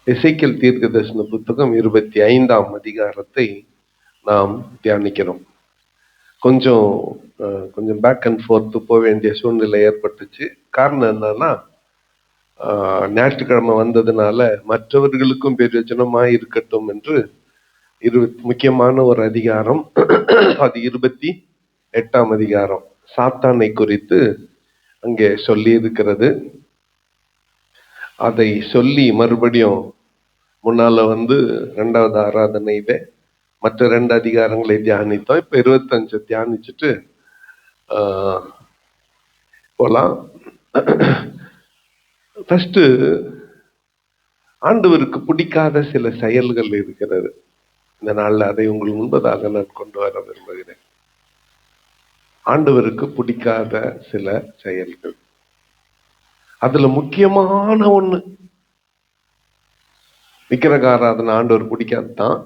எசேக்கியேல் தீர்க்கதரிசன புத்தகம் 25ஆம் அதிகாரத்தை நாம் தியானிக்கிறோம். கொஞ்சம் கொஞ்சம் பேக் அண்ட் ஃபோர்த் போக வேண்டிய சூழ்நிலை ஏற்பட்டுச்சு. காரணம் என்னன்னா, ஞாயிற்றுக்கிழமை வந்ததுனால மற்றவர்களுக்கும் பிரயோஜனமாய் இருக்கட்டும் என்று முக்கியமான ஒரு அதிகாரம், அது 28ஆம் அதிகாரம் சாத்தானை குறித்து அங்கே சொல்லி இருக்கிறது. அதை சொல்லி மறுபடியும் முன்னால 2வது ஆராதனையில மற்ற 2 அதிகாரங்களை தியானித்தோம். இப்ப 25 தியானிச்சுட்டு போலாம். ஃபர்ஸ்ட், ஆண்டவருக்கு பிடிக்காத சில செயல்கள் இருக்கிறது. இந்த நாள்ல அதை உங்கள் முன்பதாக நான் கொண்டு வர விரும்புகிறேன். ஆண்டவருக்கு பிடிக்காத சில செயல்கள், அதுல முக்கியமான ஒண்ணு விக்கிரக ஆராதனை ஆண்டவர் பிடிக்காதுதான்.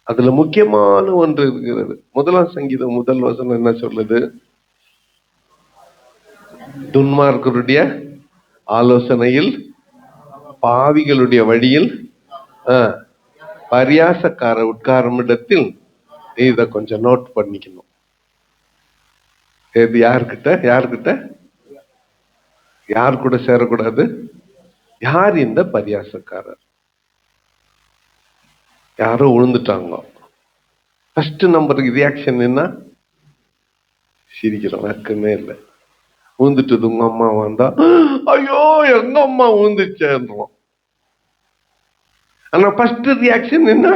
அதுல முக்கியமான ஒன்று இருக்கிறது. 1ஆம் சங்கீதம் 1 வசனம் என்ன சொல்லுது? துன்மார்க்கருடைய ஆலோசனையில், பாவிகளுடைய வழியில், பரியாசக்கார உட்காரும் இடத்தில். இத கொஞ்சம் நோட் பண்ணிக்கணும். இது யாருக்கிட்ட யார் கூட சேரக்கூடாது? யார் இந்த பரியாசக்காரர்? யாரோ விழுந்துட்டாங்க. ஃபர்ஸ்ட் நம்பருக்கு ரியாக்ஷன் என்ன? சிரிக்கிறோம். வெக்கமே இல்லை. விழுந்துட்டது உங்க அம்மா வந்தா, ஐயோ எங்க அம்மா விழுந்துச்சேன்றோம். ஆனா ஃபர்ஸ்ட் ரியாக்ஷன் என்ன?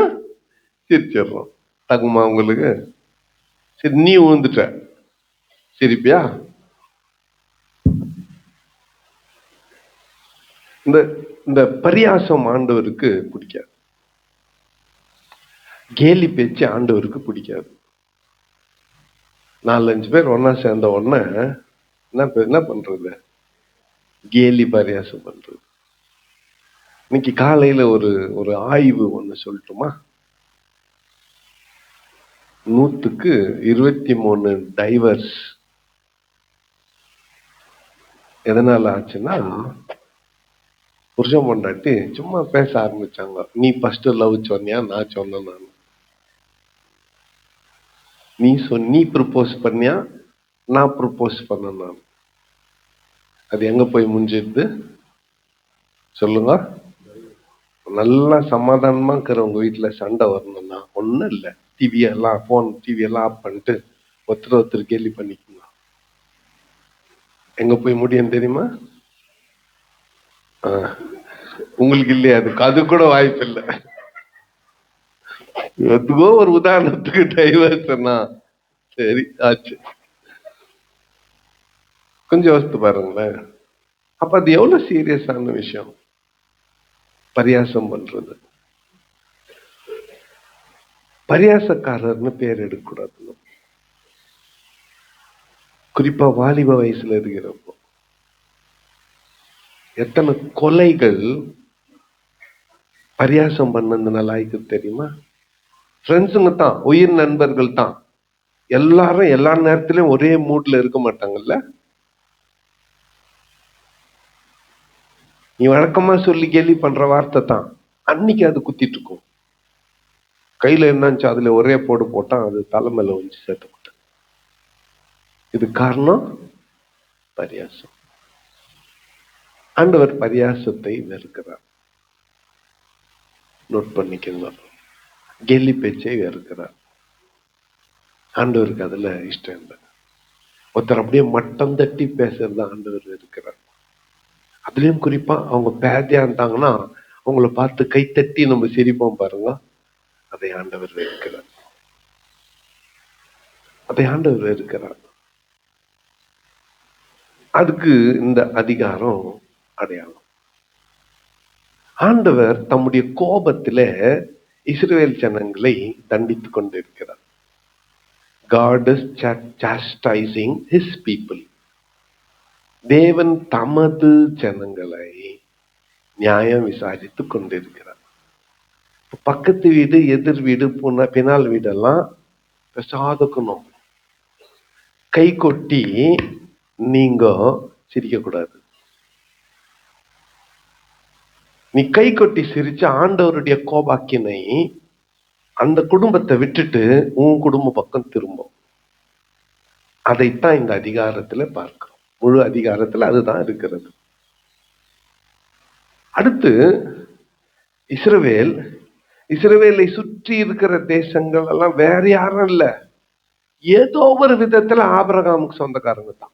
சிரிச்சிடுறோம். தகுமா உங்களுக்கு? சரி, நீ விழுந்துட்ட, சிரிப்பியா? இந்த பரியாசம் ஆண்டவருக்கு பிடிக்காது. கேலி பேச்சு ஆண்டவருக்கு பிடிக்காது. 4-5 பேர் ஒன்னா சேர்ந்த உடனே என்ன பண்றது? கேலி பரியாசம் பண்றது. இன்னைக்கு காலையில ஒரு ஆய்வு ஒண்ணு சொல்லட்டுமா? 100க்கு 23 டைவர்ஸ். எதனால ஆச்சுன்னா, புருஷன் பொண்டாட்டி சும்மா பேச ஆரம்பிச்சாங்க. நீ ஃபர்ஸ்ட் லவ் சொன்னியா, நான் சொன்னேன். நான் நீ ப்ரப்போஸ் பண்ணியா, நான் ப்ரப்போஸ் பண்ண. நான் அது எங்க போய் முடிஞ்சிடுது சொல்லுங்க? நல்லா சமாதானமா இருக்கிறவங்க வீட்டுல சண்டை வரணும்னா ஒண்ணும் இல்லை, டிவி எல்லாம் ஆஃப் பண்ணிட்டு ஒருத்தர் கேலி பண்ணிக்கணும். எங்க போய் முடியும் தெரியுமா? உங்களுக்கு இல்லையா? அது கூட வாய்ப்பு இல்லை. எதுக்கோ ஒரு உதாரணத்துக்கு டைவர்ஸ்னா சரி ஆச்சு. கொஞ்சம் யோசித்து பாருங்களேன். அப்ப அது எவ்வளவு சீரியஸான விஷயம். பரியாசம் பண்றது. பரியாசக்காரர்னு பேர் எடுக்கக்கூடாது. குறிப்பா வாலிப வயசுல இருக்கிறப்போ எத்தனை கொலைகள் பரியாசம் பண்ணதுனால ஆயிருக்கு தெரியுமா? ஃப்ரெண்ட்ஸுங்க தான், உயிர் நண்பர்கள் தான். எல்லாரும் எல்லா நேரத்திலயும் ஒரே மூட்ல இருக்க மாட்டாங்கல்ல. நீ வழக்கமா சொல்லி கேலி பண்ற வார்த்தை தான் அன்னைக்கு அது குத்திட்டு இருக்கும். கையில என்னச்சு அதுல ஒரே போடு போட்டான், அது தலைமையில வந்து சேர்த்து. இது காரணம் பரியாசம். ஆண்டவர் பரியாசத்தை வெறுக்கிறார். நோட் பண்ணிக்கங்க. கேலி பேச்சை வெறுக்கிறார். ஆண்டவருக்கு அதுல இஷ்டம் இல்லை. ஒருத்தர் அப்படியே மட்டம் தட்டி பேசுறத ஆண்டவர் வெறுக்கிறார். அதுலயும் குறிப்பா அவங்க பேதியா இருந்தாங்கன்னா அவங்கள பார்த்து கைத்தட்டி நம்ம சிரிப்போம் பாருங்க, அதை ஆண்டவர் வெறுக்கிறார். அதை ஆண்டவர் வெறுக்கிறார். அதுக்கு இந்த அதிகாரம் அடையாளம். ஆண்டவர் தம்முடைய கோபத்தில இஸ்ரவேல் ஜனங்களை தண்டித்துக் கொண்டிருக்கிறார். God is chastising his people. தேவன் தமது ஜனங்களை நியாயம் விசாரித்துக் கொண்டிருக்கிறார். பக்கத்து வீடு, எதிர் வீடு, பினால் வீடெல்லாம் பேசாதுக்கணும். கை கொட்டி நீங்க சிரிக்க கூடாது. நீ கை கொட்டி சிரிச்ச ஆண்டவருடைய கோபாக்கினை அந்த குடும்பத்தை விட்டுட்டு உன் குடும்ப பக்கம் திரும்பும். அதைத்தான் இந்த அதிகாரத்துல பார்க்கிறோம். முழு அதிகாரத்துல அதுதான் இருக்கிறது. அடுத்து இஸ்ரவேலை சுற்றி இருக்கிற தேசங்கள் எல்லாம் வேற யாரும் இல்ல, ஏதோ ஒரு விதத்துல ஆபிரகாமுக்கு சொந்தக்காரங்க தான்.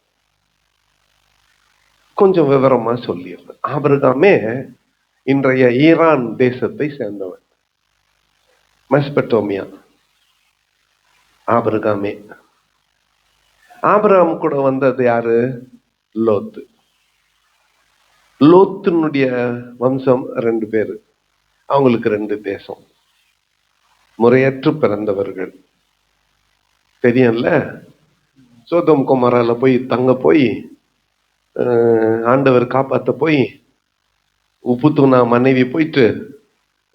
கொஞ்சம் விவரமா சொல்லிடுறேன். ஆபிரகாமே இன்றைய ஈரான் தேசத்தை சேர்ந்தவன். மெசபடோமியா. ஆபிரகாம் கூட வந்தது யாரு? லோத்து. லோத்தினுடைய வம்சம் 2 பேரு. அவங்களுக்கு 2 தேசம். முறையற்று பிறந்தவர்கள். தெரியும்ல, சோதோம் குமாரால போய் தங்க போய் ஆண்டவர் காப்பாத்த போய் உப்பு தூணா மனைவி போயிட்டு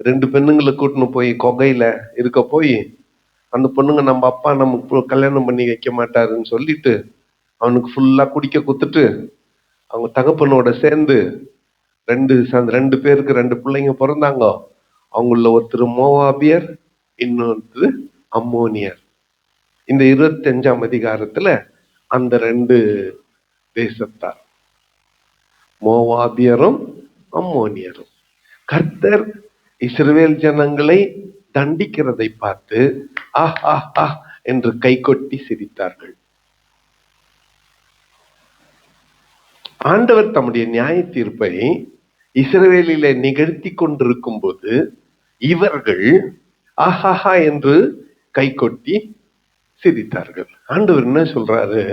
2 பெண்ணுங்களை கூட்டின்னு போய் கொகையில இருக்க போய் அந்த பொண்ணுங்க நம்ம அப்பா நமக்கு கல்யாணம் பண்ணி வைக்க மாட்டாருன்னு சொல்லிட்டு அவனுக்கு ஃபுல்லா குடிக்க குத்துட்டு அவங்க தகப்பனோட சேர்ந்து 2 பேருக்கு 2 பிள்ளைங்க பிறந்தாங்க. அவங்கள ஒருத்தர் மோவாபியர், இன்னொருத்தர் அம்மோனியர். இந்த 25ஆம் அதிகாரத்துல அந்த 2 தேசத்தார், மோவாபியரும் அம்மோனியரும், கர்த்தர் இஸ்ரவேல் ஜனங்களை தண்டிக்கிறதை பார்த்து என்று கை கொட்டி சிரித்தார்கள். ஆண்டவர் தம்முடைய நியாய தீர்ப்பை இஸ்ரவேலிலே நிகழ்த்தி கொண்டிருக்கும் போது இவர்கள் ஆஹாஹா என்று கை கொட்டி சிரித்தார்கள். ஆண்டவர் என்ன சொல்றாரு?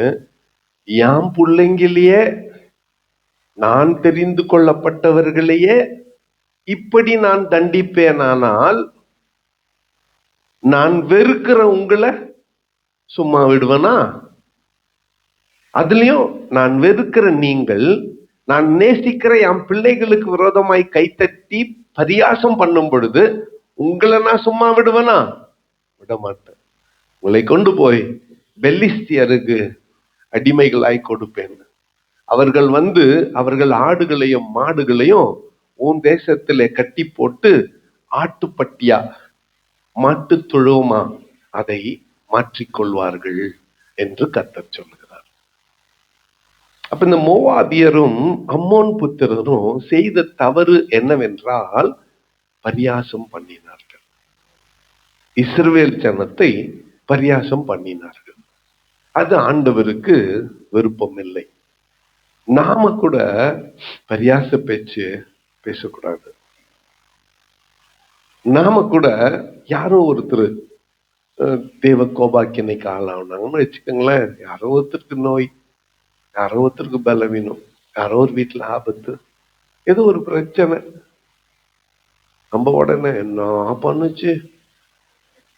யாம் பிள்ளைங்களையே, நான் தெரிந்து கொள்ளப்பட்டவர்களையே இப்படி நான் தண்டிப்பேனானால் நான் வெறுக்கிற உங்களை சும்மா விடுவேனா? அதுலயும் நான் வெறுக்கிற நீங்கள், நான் நேசிக்கிற என் பிள்ளைகளுக்கு விரோதமாய் கைத்தட்டி பரியாசம் பண்ணும் பொழுது உங்களை நான் சும்மா விடுவேனா? விட மாட்டேன். உங்களை கொண்டு போய் பெலிஸ்தியருக்கு அடிமைகளாய் கொடுப்பேன். அவர்கள் அவர்கள் ஆடுகளையும் மாடுகளையும் உன் தேசத்திலே கட்டி போட்டு ஆட்டுப்பட்டியா மாட்டு தொழுவமா அதை மாற்றிக்கொள்வார்கள் என்று கர்த்தர் சொல்லுகிறார். அப்ப இந்த மோவாபியரும் அம்மோன் புத்திரரும் செய்த தவறு என்னவென்றால் பரியாசம் பண்ணினார்கள். இஸ்ரவேல் ஜனத்தை பரியாசம் பண்ணினார்கள். அது ஆண்டவருக்கு விருப்பம் இல்லை. நாம கூட பரியாச பேச்சு பேசக்கூடாது. நாம கூட யாரோ ஒருத்தர் தேவ கோபாக்கினைக்கு ஆளானாங்கன்னு வச்சுக்கோங்களேன், யாரோ ஒருத்தருக்கு நோய், யாரோ ஒருத்தருக்கு பலவீனம், யாரோ ஒரு வீட்டுல ஆபத்து, ஏதோ ஒரு பிரச்சனை, நம்ம உடனே என்ன பண்ணுச்சு,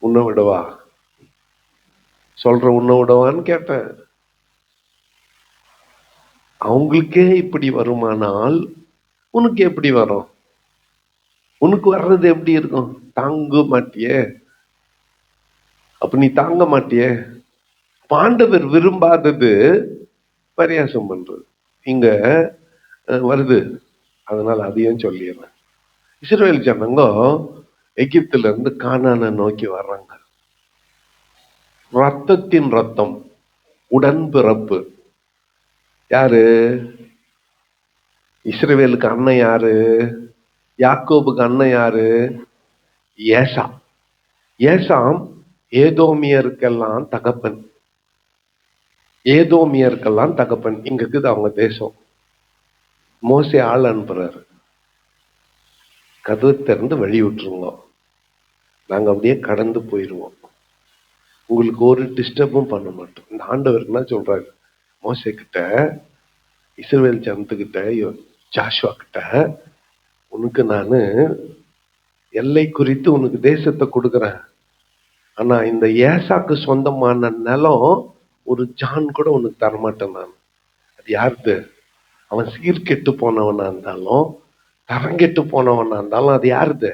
உன்னை விடவா சொல்ற, உன்னை விடவான்னு கேட்டேன். அவங்களுக்கே இப்படி வருமானால் உனக்கு எப்படி வரும்? உனக்கு வர்றது எப்படி இருக்கும்? தாங்க மாட்டியே. அப்ப நீ தாங்க மாட்டியே. ஆண்டவர் விரும்பாதது பரியாசம் பண்றது. இங்க வருது, அதனால அதையும் சொல்லிடுறேன். இஸ்ரவேல் ஜனங்க எகிப்துல இருந்து கானானை நோக்கி வர்றாங்க. ரத்தத்தின் ரத்தம், உடன்பிறப்பு. யாரு? இஸ்ரவேலுக்கு அண்ணன் யாரு? யாக்கோபுக்கு அண்ணன் யாரு? ஏசா. ஏசாம் ஏதோமியருக்கெல்லாம் தகப்பன். ஏதோமியருக்கெல்லாம் தகப்பன். இங்க இருக்குது அவங்க தேசம். மோசே ஆள் அனுப்புறாரு, கதவு திறந்து வழி விட்டுருங்க, நாங்க அப்படியே கடந்து போயிடுவோம், உங்களுக்கு ஒரு டிஸ்டர்பும் பண்ண மாட்டோம். இந்த ஆண்டவர் என்ன சொல்றாரு மோசே கிட்ட, இஸ்ரவேல் ஜனத்துக்கிட்ட, ஜாஷுவா கிட்ட, உனக்கு நானு எல்லை குறித்து உனக்கு தேசத்தை கொடுக்குறேன். ஆனா இந்த ஏசாக்கு சொந்தமான நிலம் ஒரு ஜான் கூட உனக்கு தரமாட்டேன் நான். அது யாருது? அவன் சீர்கெட்டு போனவனா இருந்தாலும், தரங்கெட்டு போனவனா இருந்தாலும், அது யாருது?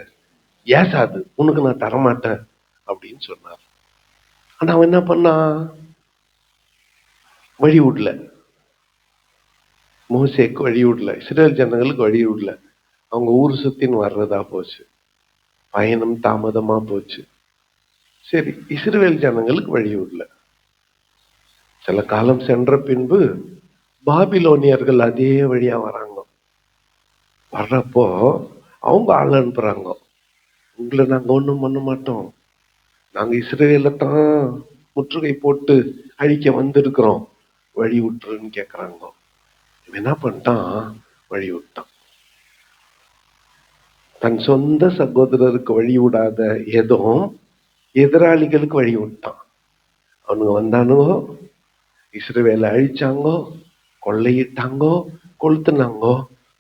ஏசாது. உனக்கு நான் தரமாட்டேன் அப்படின்னு சொன்னார். ஆனா அவன் என்ன பண்ணான்? வழி விடல. மோசேக்கு வழி விடல, இஸ்ரவேல் ஜனங்களுக்கு வழி விடல. அவங்க ஊர் சுத்தின்னு வர்றதா போச்சு, பயணம் தாமதமா போச்சு. சரி, இஸ்ரவேல் ஜனங்களுக்கு வழி விடல. சில காலம் சென்ற பின்பு பாபிலோனியர்கள் அதே வழியா வராங்க. வர்றப்போ அவங்க ஆள் அனுப்புறாங்க, உங்களை நாங்க ஒண்ணும் பண்ண மாட்டோம், நாங்க இஸ்ரவேல தான் முற்றுகை போட்டு அழிக்க வந்திருக்கிறோம், வழி விட்டுருன்னு கேக்குறாங்க. என்ன பண்ணிட்டான்? வழி விட்டான். தன் சொந்த சகோதரருக்கு வழி விடாத ஏதோ எதிராளிகளுக்கு வழி விட்டான். அவனுங்க வந்தானுங்கோ, இஸ்ரவேலை அழிச்சாங்கோ, கொள்ளையிட்டாங்கோ, கொளுத்துனாங்கோ,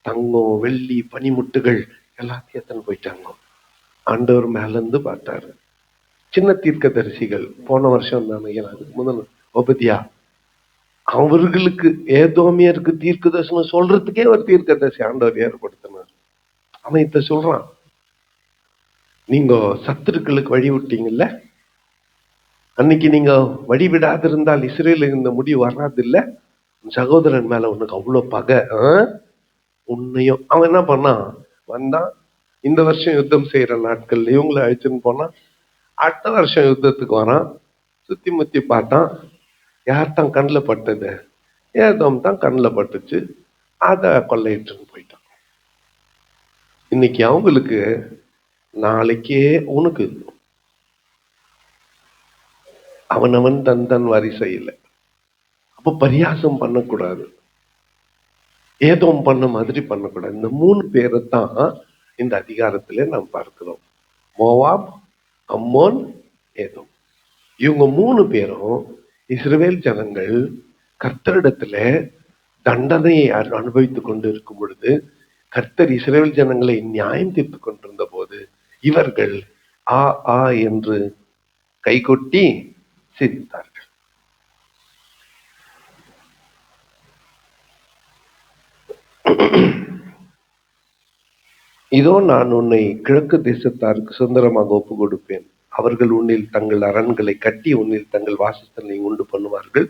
தங்கம் வெள்ளி பனிமுட்டுகள் எல்லாத்தையும் எத்தனை போயிட்டாங்க. ஆண்டவர் மேல இருந்து பார்த்தாரு. சின்ன தீர்க்கதரிசிகள் போன வருஷம் தான் அதுக்கு முதல் ஒபதியா, அவர்களுக்கு ஏதோமியருக்கு தீர்க்க தரிசனம் சொல்றதுக்கே ஒரு தீர்க்கதரிசி ஆண்டவர் ஏற்படுத்தினார். அவன் இத சொல்றான், நீங்க சத்துருக்களுக்கு வழி விட்டீங்கல்ல, அன்னைக்கு நீங்க வழி விடாது இருந்தால் இஸ்ரேல இந்த முடிவு வராது இல்ல, சகோதரன் மேல உனக்கு அவ்வளவு பகை, உன்னையும். அவன் என்ன பண்ணான்? வந்தான், இந்த வருஷம் யுத்தம் செய்யற நாட்கள் இவங்களை அழிச்சுன்னு போனா, அடுத்த வருஷம் யுத்தத்துக்கு வரான். சுத்தி முத்தி பார்த்தான், யார் தான் கண்ணில் பட்டது? ஏதோம் தான் கண்ணில் பட்டுச்சு, அதை கொள்ளையிட்டுன்னு போயிட்டான். இன்னைக்கு அவங்களுக்கு நாளைக்கே உனக்கு அவனவன் தன் தன் வரிசையில். அப்ப பரியாசம் பண்ணக்கூடாது, ஏதோம் பண்ண மாதிரி பண்ணக்கூடாது. இந்த 3 பேரை தான் இந்த அதிகாரத்திலே நாம் பார்க்கிறோம். மோவாப், அம்மோன், ஏதோம். இவங்க 3 பேரும் இஸ்ரவேல் ஜனங்கள் கர்த்தரிடத்துல தண்டனையை அனுபவித்துக் கொண்டு இருக்கும் பொழுது, கர்த்தர் இஸ்ரவேல் ஜனங்களை நியாயம் தீர்த்து கொண்டிருந்த போது இவர்கள் ஆ ஆ என்று கைகொட்டி சிரித்தார்கள். இதோ நான் உன்னை கிழக்கு தேசத்தாருக்கு சுதந்திரமாக ஒப்பு கொடுப்பேன், அவர்கள் உன்னில் தங்கள் அரண்களை கட்டி உன்னில் தங்கள் வாசஸ்தலங்களை உண்டு பண்ணுவார்கள்,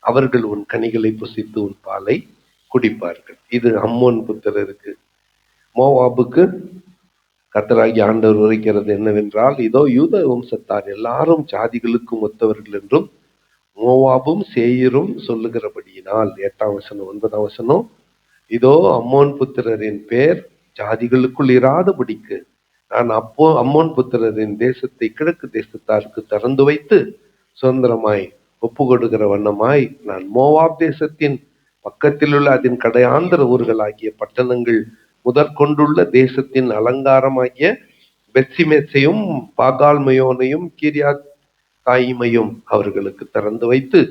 அவர்கள் உன் கனிகளை புசித்து உன் பாலை குடிப்பார்கள். இது அம்மோன் புத்திரருக்கு. மோவாபுக்கு கர்த்தராகி ஆண்டவர் உரைக்கிறது என்னவென்றால், இதோ யூத வம்சத்தார் எல்லாரும் ஜாதிகளுக்கும் ஒத்தவர்கள் என்றும் மோவாபும் சேயரும் சொல்லுகிறபடியினால், 8ஆம் வசனம் 9ஆம் வசனம், இதோ அம்மோன் புத்திரரின் பேர் ஜாதிகளுக்குள் இராதபடிக்கு நான் அம்மோன் புத்திரரின் தேசத்தை கிழக்கு தேசத்தாருக்கு திறந்து வைத்து சுதந்திரமாய் ஒப்பு கொடுக்கிற வண்ணமாய் நான் மோவாப் தேசத்தின் பக்கத்தில் உள்ள அதன் கடையாந்திர ஊர்களாகிய பட்டணங்கள் முதற்கொண்டுள்ள தேசத்தின் அலங்காரமாகிய பெத்சிமேசையும் பாகால்மயோனையும் கீரியாத் தாயிமையும் அவர்களுக்கு திறந்து வைத்து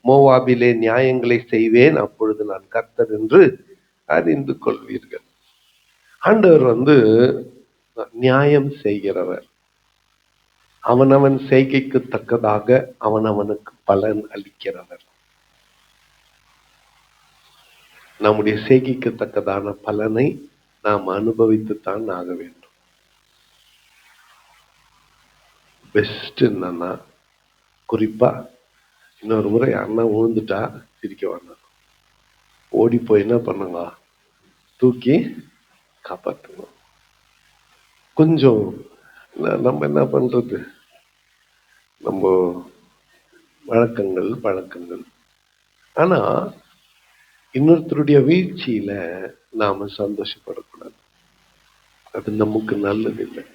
மோவாபிலே நியாயங்களை செய்வேன், அப்பொழுது நான் கர்த்தர் என்று அறிந்து கொள்வீர்கள். ஆண்டவர் நியாயம் செய்கிறவர். அவனவன் செய்கைக்கு தக்கதாக அவனவனுக்கு பலன் அளிக்கிறவர். நம்முடைய செய்கைக்கு தக்கதான பலனை நாம் அனுபவித்துத்தான் ஆக வேண்டும். பெஸ்ட் என்னன்னா, குறிப்பா இன்னொரு முறை அண்ணா விழுந்துட்டா சிரிக்க வேண்டாம், ஓடி போய் என்ன பண்ணுங்க, தூக்கி காப்பாற்றுங்க. கொஞ்சம் நம்ம என்ன பண்றது, நம்ம பழக்கங்கள். ஆனா இன்னொருத்தருடைய வீழ்ச்சியில நாம சந்தோஷப்படக்கூடாது, அது நமக்கு நல்லது இல்லை.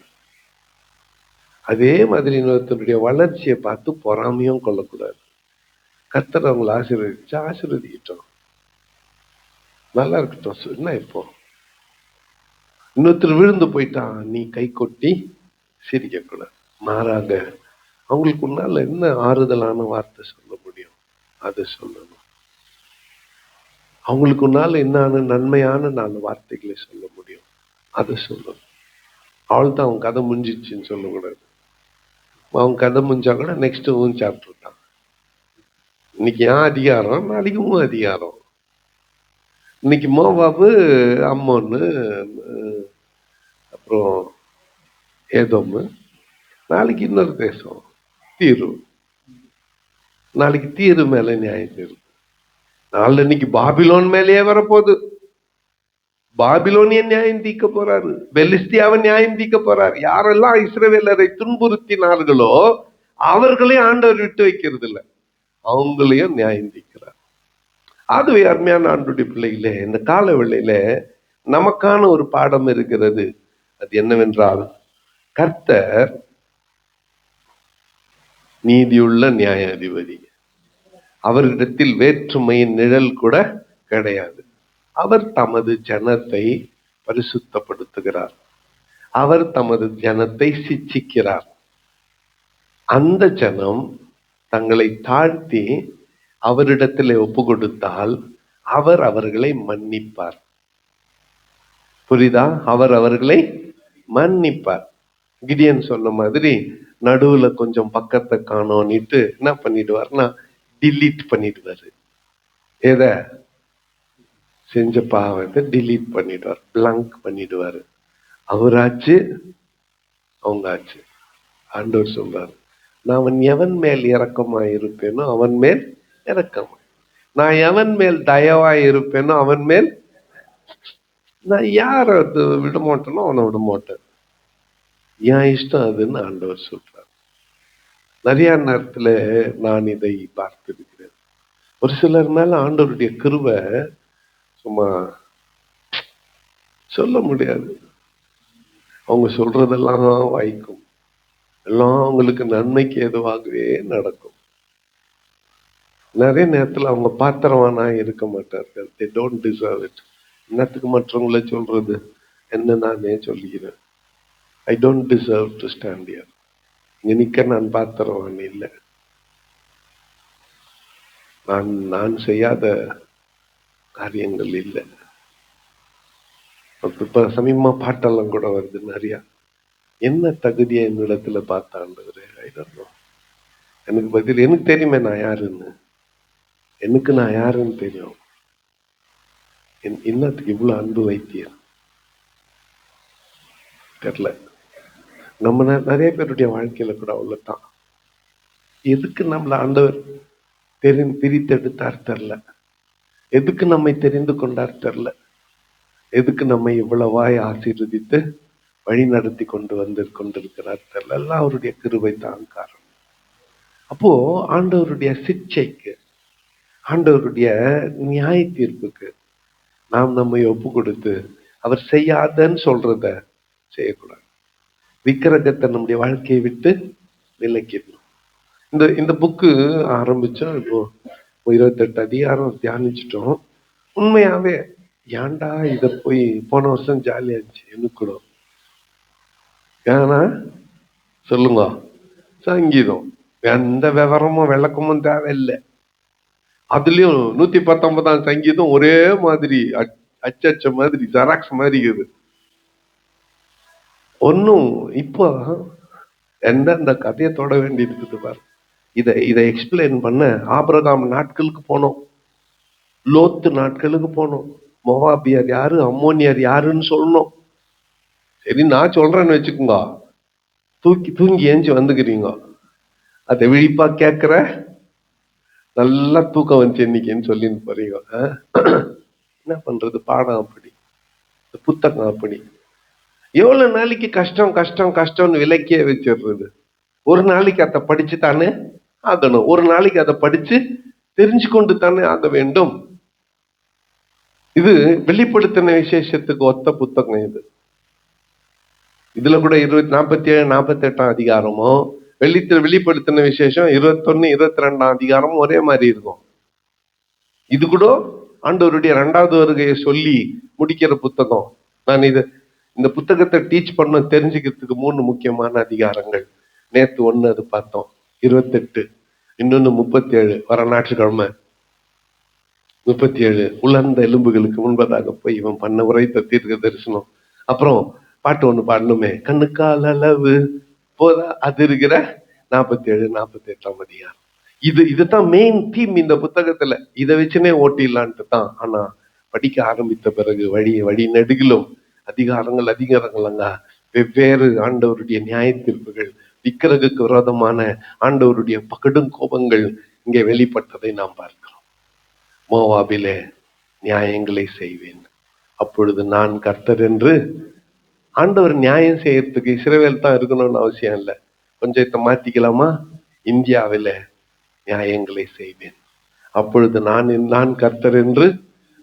அதே மாதிரி இன்னொருத்தருடைய வளர்ச்சியை பார்த்து பொறாமையும் கொள்ளக்கூடாது. கர்த்தர் அவங்களை ஆசீர்வதிக்கட்டும், நல்லா இருக்கட்டும். என்ன இப்போ இன்னொருத்தர் விழுந்து போயிட்டான், நீ கை கொட்டி சிரிக்க கூடாது. மாறாக அவங்களுக்கு உன்னால என்ன ஆறுதலான வார்த்தை சொல்ல முடியும் அதை சொல்லணும். அவங்களுக்கு உன்னால என்ன நன்மையான 4 வார்த்தைகளை சொல்ல முடியும் அதை சொல்லணும். அவள் தான் அவன் கதை முடிஞ்சிச்சுன்னு சொல்லக்கூடாது. அவன் கதை முடிஞ்சா கூட நெக்ஸ்ட் சாப்டர் தான். இன்னைக்கு ஏன் அதிகாரம், நாளைக்கு அதிகாரம். இன்னைக்கு மோவாபு, அம்மோன்னு, அப்புறம் ஏதோமு, நாளைக்கு இன்னொரு தேசம் தீரு. நாளைக்கு தீரு மேல நியாயம் தீரும். நாளைக்கு பாபிலோன் மேலேயே வரப்போகுது. பாபிலோனியன் நியாயம் தீர்க்க போறாரு, பெலிஸ்தியாவை நியாயம் தீர்க்க போறாரு. யாரெல்லாம் இஸ்ரவேலரை துன்புறுத்தினார்களோ அவர்களே ஆண்டவர் விட்டு வைக்கிறது இல்லை, அவங்களையும் நியாயம் தீர்க்கிறார். அதுவே அருமையான ஆண்டுடைய பிள்ளைகளே, இந்த கால வேளையில நமக்கான ஒரு பாடம் இருக்கிறது. அது என்னவென்றால், கர்த்தர் நீதியுள்ள நியாயாதிபதி. அவரிடத்தில் வேற்றுமையின் நிழல் கூட கிடையாது. அவர் தமது ஜனத்தை பரிசுத்தப்படுத்துகிறார், அவர் தமது ஜனத்தை சிட்சிக்கிறார். அந்த ஜனம் தங்களை தாழ்த்தி அவரிடத்தில் ஒப்பு கொடுத்தால் அவர் அவர்களை மன்னிப்பார். புரியுதா? அவர் அவர்களை மன்னிப்பார். கிடியன் சொன்ன மாதிரி நடுவுல கொஞ்சம் பக்கத்தை காணோன்னுட்டு என்ன பண்ணிடுவார்னா டிலீட் பண்ணிடுவாரு. எதை செஞ்ச பாவத்தை டிலீட் பண்ணிடுவார், பிளாங்க் பண்ணிடுவாரு. அவராச்சு அவங்க ஆச்சு. ஆண்டவர் சொல்றாரு, நான் எவன் மேல் இரக்கமாய் இருப்பேனோ அவன் மேல் இரக்கமாய், நான் எவன் மேல் தயவாய் இருப்பேனோ அவன் மேல், நான் யார விட மாட்டேனோ அவனை விட மாட்டேன், என் இஷ்டம் அதுன்னு ஆண்டவர் சொல்றார். நிறைய நேரத்துல நான் இதை பார்த்திருக்கிறேன். ஒரு சிலர் மேல ஆண்டவருடைய கிருபை சும்மா சொல்ல முடியாது. அவங்க சொல்றதெல்லாம் வாய்க்கும், எல்லாம் அவங்களுக்கு நன்மைக்கு எதுவாகவே நடக்கும். நிறைய நேரத்துல அவங்க பாத்திரவானா இருக்க மாட்டார்கள். they don't deserve it. என்னத்துக்கு மற்றவங்கள சொல்றது, என்ன நானே சொல்லிக்கிறேன். I don't deserve to stand here. இங்க நிக்க நான் பாத்திரவான் இல்லை. நான் செய்யாத காரியங்கள் இல்லை. இப்ப சமீபமா பாட்டெல்லாம் கூட வருது நிறைய. என்ன தகுதியை என்னிடத்துல பார்த்தாண்டவரே, எனக்கு பதில் எனக்கு தெரியுமே நான் யாருன்னு, எனக்கு நான் யாருன்னு தெரியும். என்னத்துக்கு இவ்வளவு அன்பு வைத்தியர் தெரியல. நம்ம நிறைய பேருடைய வாழ்க்கையில கூட அவ்வளவுதான். எதுக்கு நம்மள ஆண்டவர் பிரித்தெடுத்தார் தெரியல, எதுக்கு நம்மை தெரிந்து கொண்டார் தெரியல, எதுக்கு நம்மை இவ்வளவாய் ஆசீர்வதித்து வழி நடத்தி கொண்டிருக்கிறார் தெரியல. எல்லாம் அவருடைய கிருபை தான் காரணம். அப்போ ஆண்டவருடைய சிட்சைக்கு, ஆண்டவருடைய நியாய தீர்ப்புக்கு நாம் நம்மை ஒப்பு கொடுத்து அவர் செய்யாதன்னு சொல்றத செய்யக்கூடாது. விக்கிரகத்தை நம்முடைய வாழ்க்கையை விட்டு விலக்கிடணும். இந்த புக்கு ஆரம்பிச்சோம், இப்போ 28 அதிகாரம் தியானிச்சிட்டோம். உண்மையாவே ஏன்டா இத போய், போன வருஷம் ஜாலியா இருந்துச்சு எனக்கு கூட. ஏன்னா சொல்லுங்க, சங்கீதம் எந்த விவரமும் விளக்கமும் தேவையில்லை. அதுலயும் 119ஆம் சங்கீதம் ஒரே மாதிரி அச்சச்ச மாதிரி ஜெராக்ஸ் மாதிரி இருக்குது. ஒன்னும் இப்போ எந்த கதையை தொட வேண்டி இருக்குது பாரு. இதை எக்ஸ்பிளைன் பண்ண ஆபிரகாம் நாட்களுக்கு போனோம், லோத்து நாட்களுக்கு போனோம், மோவாபியர் யாரு அம்மோனியர் யாருன்னு சொல்லணும். சரி நான் சொல்றேன்னு வச்சுக்கோங்க, தூங்கி ஏஞ்சி வந்துக்கிறீங்க, அதை விழிப்பா கேட்கிற நல்லா தூக்கம் வந்துச்சு இன்னைக்குன்னு சொல்லின்னு போறீங்க. என்ன பண்றது, பாடம் அப்படி, புத்தகம் அப்படி. எவ்வளவு நாளைக்கு கஷ்டம் கஷ்டம் கஷ்டம்னு விலக்கியே வச்சிடுறது. ஒரு நாளைக்கு அதை படிச்சு தானே ஆகணும், ஒரு நாளைக்கு அதை படிச்சு தெரிஞ்சு கொண்டு தானே ஆக வேண்டும். இது வெளிப்படுத்தின விசேஷத்துக்கு ஒத்த புத்தகம். இதுல கூட 47 48 அதிகாரமும் வெளிப்படுத்தின விசேஷம் 21 22 அதிகாரமும் ஒரே மாதிரி இருக்கும். இது கூட ஆண்டவருடைய 2வது வருகையை சொல்லி முடிக்கிற புத்தகம். நான் இந்த புத்தகத்தை டீச் பண்ண தெரிஞ்சுக்கிறதுக்கு 3 முக்கியமான அதிகாரங்கள். நேத்து 1 அது பார்த்தோம், 28, இன்னொன்னு 37 வர ஞாயிற்றுக்கிழமை 37 உலர்ந்த எலும்புகளுக்கு முன்பதாக போய் இவன் பண்ண உரைத்த தீர்க்க தரிசனம். அப்புறம் பாட்டு 1 பாடணுமே, கண்ணுக்கால் அளவு போதா, அது இருக்கிற 47 48 அதிகாரம். இதுதான் மெயின் தீம் இந்த புத்தகத்துல. இதை வச்சுனே ஓட்டிடலான்ட்டு தான். ஆனா படிக்க ஆரம்பித்த பிறகு வழி நெடுகிலும் அதிகாரங்கள் அங்க வெவ்வேறு ஆண்டவருடைய நியாய தீர்ப்புகள், விக்கிரகுக்கு விரோதமான ஆண்டவருடைய பகடும் கோபங்கள் இங்கே வெளிப்பட்டதை நாம் பார்க்கிறோம். மோவாபிலே நியாயங்களை செய்வேன், அப்பொழுது நான் கர்த்தர் என்று ஆண்டவர் நியாயம் செய்யறதுக்கு இஸ்ரவேல் தான் இருக்கணும்னு அவசியம் இல்லை. கொஞ்சத்தை மாத்திக்கலாமா? இந்தியாவில நியாயங்களை செய்வேன். அப்பொழுது நான் கர்த்தர் என்று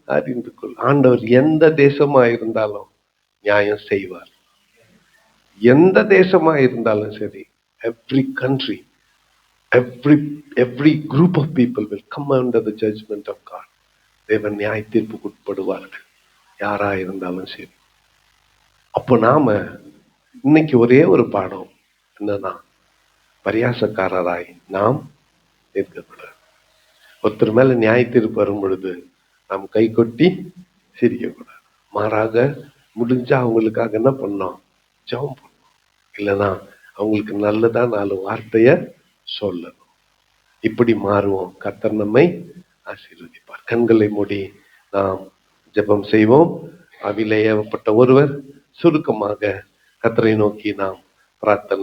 அறிந்து கொள். ஆண்டவர் எந்த தேசமா இருந்தாலும் நியாயம் செய்வார். எந்த தேசமா இருந்தாலும் சரி, every country, every group of people will come under the judgment of God. தேவன் நியாய தீர்ப்புக்கு உட்படுவார்கள், யாரா இருந்தாலும் சரி. அப்போ நாம இன்னைக்கு ஒரே ஒரு பாடம் என்னன்னா, பரியாசக்காரராய் நாம் இருக்கக்கூடாது. ஒருத்தர் மேல நியாய தீர்ப்பு வரும் பொழுது நாம் கை கொட்டி சிரிக்கக்கூடாது. மாறாக முடிஞ்சா அவங்களுக்காக என்ன பண்ணோம்? ஜெபம் பண்ணணும். இல்லைன்னா அவங்களுக்கு நல்லதா 4 வார்த்தைய சொல்லணும். இப்படி மாறுவோம். கர்த்தர் நம்மை ஆசீர்வதிப்பார். கண்களை மூடி நாம் ஜெபம் செய்வோம். அவிலே ஏவப்பட்ட ஒருவர் சுருக்கமாக கர்த்தரை நோக்கி நாம் பிரார்த்தனை